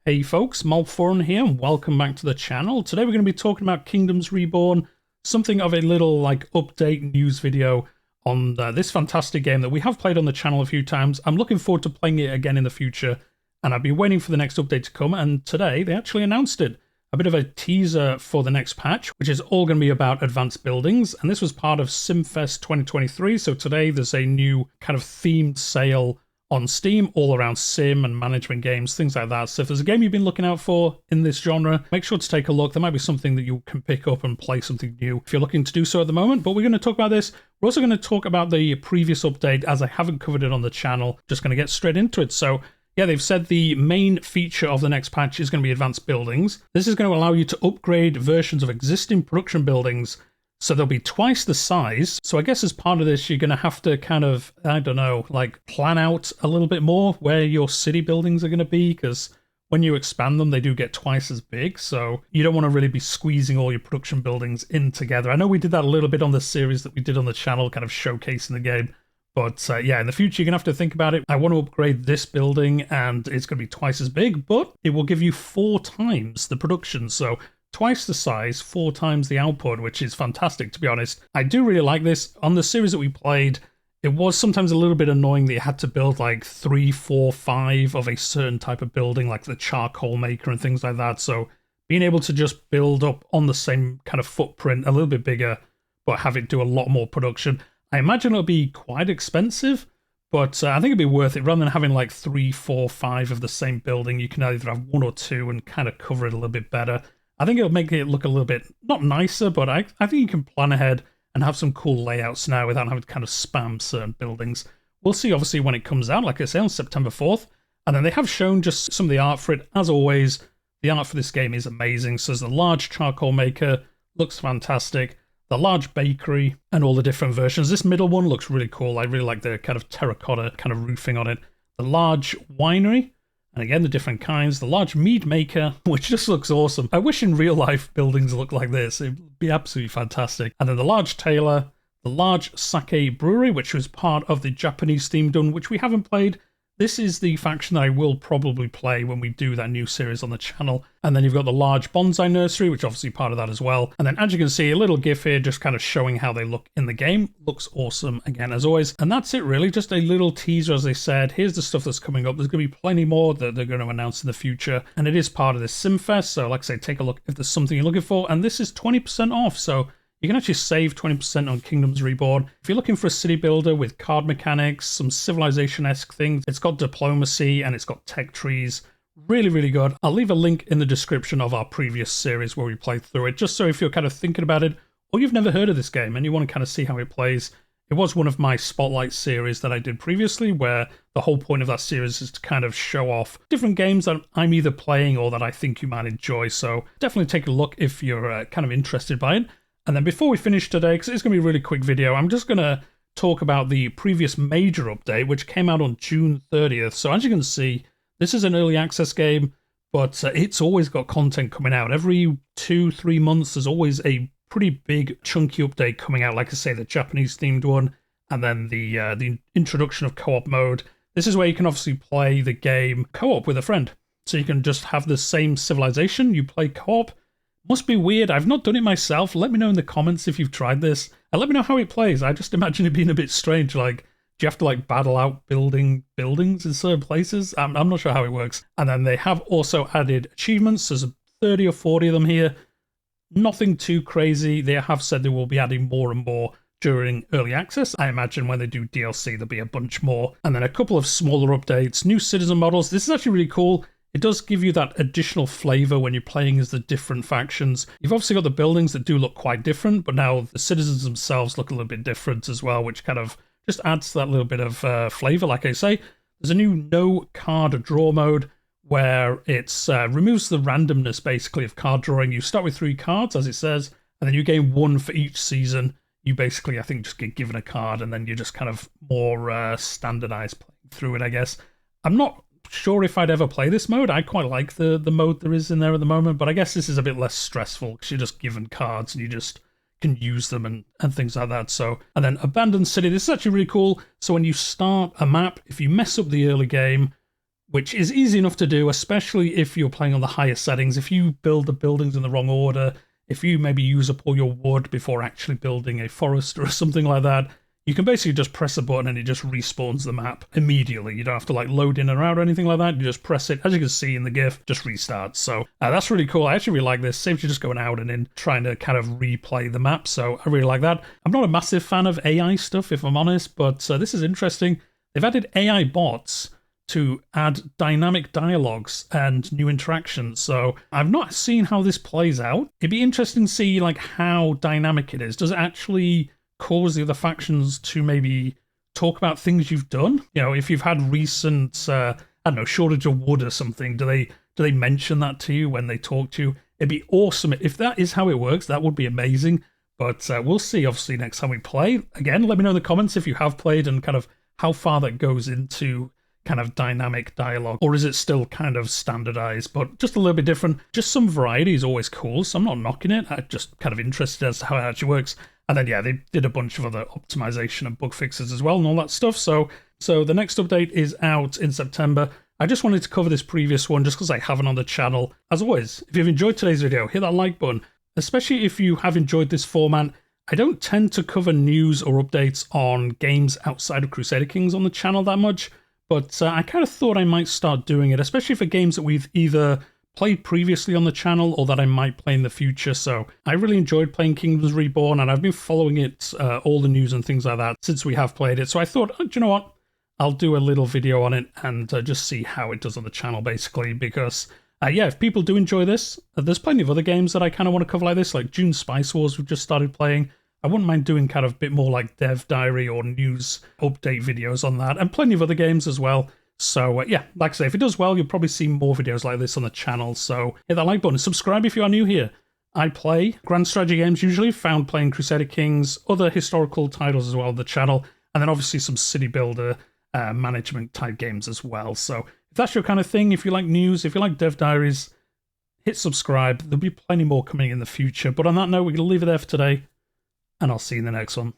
Hey folks, Malforan here and welcome back to the channel. Today we're going to be talking about Kingdoms Reborn, something of a little update news video on this fantastic game that we have played on the channel a few times. I'm looking forward to playing it again in the future and I've been waiting for the next update to come, and today they actually announced it. A bit of a teaser for the next patch, which is all going to be about advanced buildings, and this was part of SimFest 2023, so today there's a new kind of themed sale on Steam, all around sim and management games, things like that. So if there's a game you've been looking out for in this genre, make sure to take a look. There might be something that you can pick up and play something new if you're looking to do so at the moment. But we're going to talk about this. We're also going to talk about the previous update, as I haven't covered it on the channel. Just going to get straight into it. So yeah, they've said the main feature of the next patch is going to be advanced buildings. This is going to allow you to upgrade versions of existing production buildings, so they'll be twice the size. So I guess as part of this, you're going to have to kind of, I don't know, plan out a little bit more where your city buildings are going to be, because when you expand them, they do get twice as big. So you don't want to really be squeezing all your production buildings in together. I know we did that a little bit on the series that we did on the channel, kind of showcasing the game. But yeah, in the future, you're going to have to think about it. I want to upgrade this building and it's going to be twice as big, but it will give you 4 times the production. So twice the size, 4 times the output, which is fantastic, to be honest. I do really like this. On the series that we played, it was sometimes a little bit annoying that you had to build 3, 4, 5 of a certain type of building, like the charcoal maker and things like that. So being able to just build up on the same kind of footprint, a little bit bigger, but have it do a lot more production. I imagine it'll be quite expensive, but I think it'd be worth it. Rather than having 3, 4, 5 of the same building, you can either have 1 or 2 and kind of cover it a little bit better. I think it'll make it look a little bit, not nicer, but I think you can plan ahead and have some cool layouts now without having to kind of spam certain buildings. We'll see, obviously, when it comes out, like I say, on September 4th. And then they have shown just some of the art for it. As always, the art for this game is amazing. So there's the large charcoal maker, looks fantastic. The large bakery and all the different versions. This middle one looks really cool. I really like the kind of terracotta kind of roofing on it. The large winery. And again, the different kinds. The large mead maker, which just looks awesome. I wish in real life buildings looked like this. It'd be absolutely fantastic. And then the large tailor, the large sake brewery, which was part of the Japanese theme done, which we haven't played. This is the faction that I will probably play when we do that new series on the channel. And then you've got the large bonsai nursery, which obviously part of that as well. And then as you can see, a little gif here just kind of showing how they look in the game. Looks awesome again, as always. And that's it really, just a little teaser, as they said. Here's the stuff that's coming up. There's going to be plenty more that they're going to announce in the future. And it is part of this SimFest. So like I say, take a look if there's something you're looking for. And this is 20% off. So you can actually save 20% on Kingdoms Reborn. If you're looking for a city builder with card mechanics, some civilization-esque things, it's got diplomacy and it's got tech trees. Really, really good. I'll leave a link in the description of our previous series where we played through it, just so if you're kind of thinking about it, or you've never heard of this game and you want to kind of see how it plays. It was one of my Spotlight series that I did previously, where the whole point of that series is to kind of show off different games that I'm either playing or that I think you might enjoy. So definitely take a look if you're kind of interested by it. And then before we finish today, because it's going to be a really quick video, I'm just going to talk about the previous major update, which came out on June 30th. So as you can see, this is an early access game, but it's always got content coming out. Every 2-3 months, there's always a pretty big chunky update coming out. Like I say, the Japanese themed one, and then the introduction of co-op mode. This is where you can obviously play the game co-op with a friend. So you can just have the same civilization, you play co-op. Must be weird. I've not done it myself. Let me know in the comments if you've tried this. And let me know how it plays. I just imagine it being a bit strange. Do you have to battle out buildings in certain places? I'm not sure how it works. And then they have also added achievements. There's 30 or 40 of them here. Nothing too crazy. They have said they will be adding more and more during early access. I imagine when they do DLC, there'll be a bunch more. And then a couple of smaller updates. New citizen models. This is actually really cool. It does give you that additional flavor when you're playing as the different factions. You've obviously got the buildings that do look quite different, but now the citizens themselves look a little bit different as well, which kind of just adds to that little bit of flavor. Like I say, there's a new no card draw mode where it's removes the randomness basically of card drawing. You start with 3 cards, as it says, and then you gain 1 for each season. You basically, I think, just get given a card, and then you're just kind of more standardized playing through it, I guess. I'm not sure if I'd ever play this mode. I quite like the mode there is in there at the moment, but I guess this is a bit less stressful because you're just given cards and you just can use them and things like that. So, and then Abandoned City, this is actually really cool. So when you start a map, if you mess up the early game, which is easy enough to do, especially if you're playing on the higher settings. If you build the buildings in the wrong order, if you maybe use up all your wood before actually building a forest or something like that, you can basically just press a button and it just respawns the map immediately. You don't have to like load in and out or anything like that. You just press it. As you can see in the GIF, just restarts. So that's really cool. I actually really like this. Saves you just going out and in trying to kind of replay the map. So I really like that. I'm not a massive fan of AI stuff, if I'm honest, but this is interesting. They've added AI bots to add dynamic dialogues and new interactions. So I've not seen how this plays out. It'd be interesting to see like how dynamic it is. Does it actually cause the other factions to maybe talk about things you've done? You know, if you've had recent, I don't know, shortage of wood or something, do they mention that to you when they talk to you? It'd be awesome. If that is how it works, that would be amazing. But we'll see, obviously, next time we play. Again, let me know in the comments if you have played and kind of how far that goes into kind of dynamic dialogue, or is it still kind of standardized but just a little bit different? Just some variety is always cool, so I'm not knocking it. I'm just kind of interested as to how it actually works. And then yeah, they did a bunch of other optimization and bug fixes as well and all that stuff. So the next update is out in September. I just wanted to cover this previous one just because I haven't on the channel. As always, if you've enjoyed today's video, hit that like button, especially if you have enjoyed this format. I don't tend to cover news or updates on games outside of Crusader Kings on the channel that much, but I kind of thought I might start doing it, especially for games that we've either played previously on the channel or that I might play in the future. So I really enjoyed playing Kingdoms Reborn, and I've been following it, all the news and things like that, since we have played it. So I thought, oh, do you know what? I'll do a little video on it and just see how it does on the channel, basically, because yeah, if people do enjoy this, there's plenty of other games that I kind of want to cover like this, like June Spice Wars we've just started playing. I wouldn't mind doing kind of a bit more like dev diary or news update videos on that, and plenty of other games as well. So yeah, like I say, if it does well, you'll probably see more videos like this on the channel. So hit that like button, subscribe if you are new here. I play grand strategy games usually, found playing Crusader Kings, other historical titles as well on the channel, and then obviously some city builder management type games as well. So if that's your kind of thing, if you like news, if you like dev diaries, hit subscribe. There'll be plenty more coming in the future. But on that note, we're going to leave it there for today, and I'll see you in the next one.